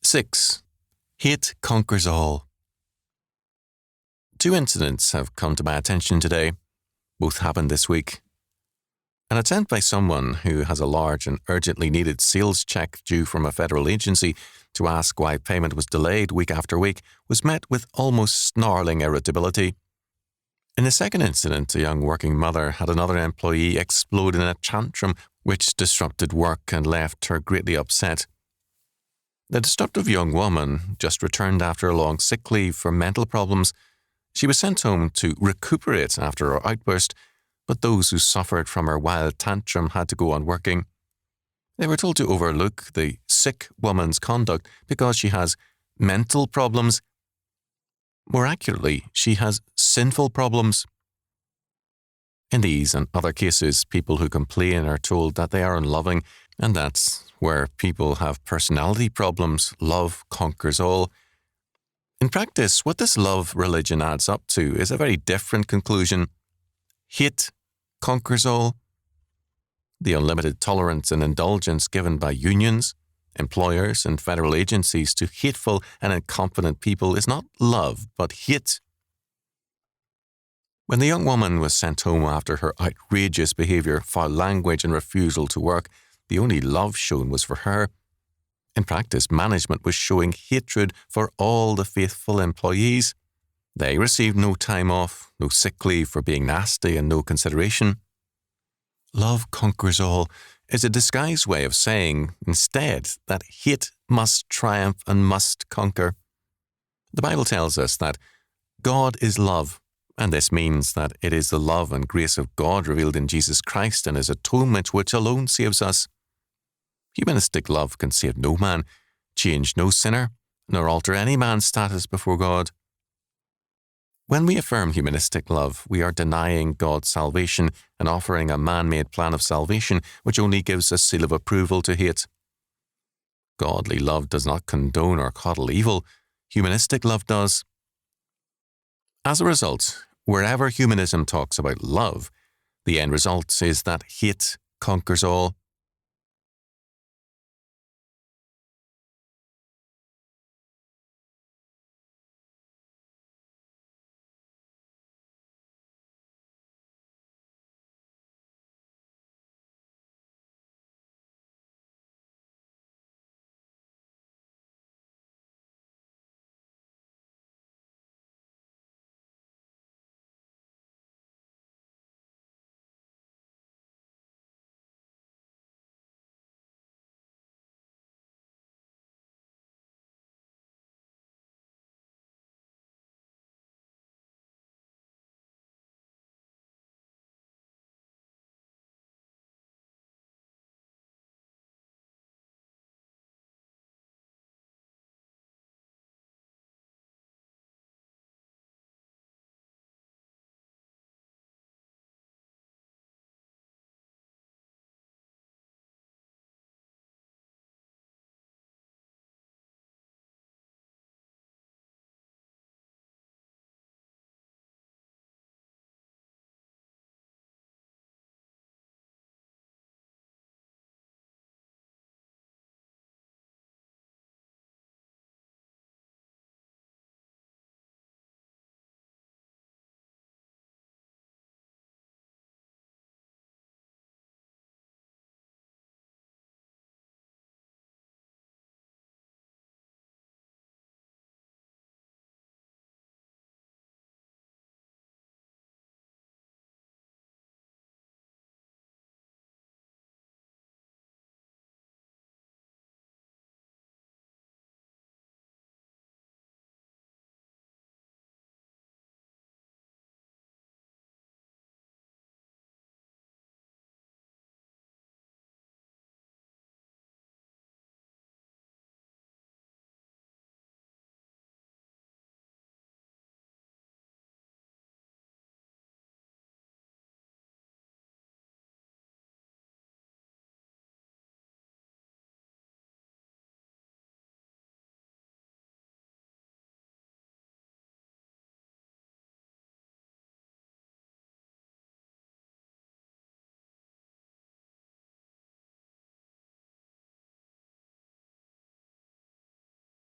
6. Hate conquers all. Two incidents have come to my attention today. Both happened this week. An attempt by someone who has a large and urgently needed sales check due from a federal agency to ask why payment was delayed week after week was met with almost snarling irritability. In the second incident, a young working mother had another employee explode in a tantrum which disrupted work and left her greatly upset. The disruptive young woman just returned after a long sick leave for mental problems. She was sent home to recuperate after her outburst, but those who suffered from her wild tantrum had to go on working. They were told to overlook the sick woman's conduct because she has mental problems. More accurately, she has sinful problems. In these and other cases, people who complain are told that they are unloving, and that's where people have personality problems. Love conquers all. In practice, what this love religion adds up to is a very different conclusion. Hate conquers all. The unlimited tolerance and indulgence given by unions, employers, and federal agencies to hateful and incompetent people is not love, but hate. When the young woman was sent home after her outrageous behaviour, foul language, and refusal to work, the only love shown was for her. In practice, management was showing hatred for all the faithful employees. They received no time off, no sick leave for being nasty, and no consideration. Love conquers all is a disguised way of saying, instead, that hate must triumph and must conquer. The Bible tells us that God is love, and this means that it is the love and grace of God revealed in Jesus Christ and His atonement which alone saves us. Humanistic love can save no man, change no sinner, nor alter any man's status before God. When we affirm humanistic love, we are denying God's salvation and offering a man-made plan of salvation which only gives a seal of approval to hate. Godly love does not condone or coddle evil. Humanistic love does. As a result, wherever humanism talks about love, the end result is that hate conquers all.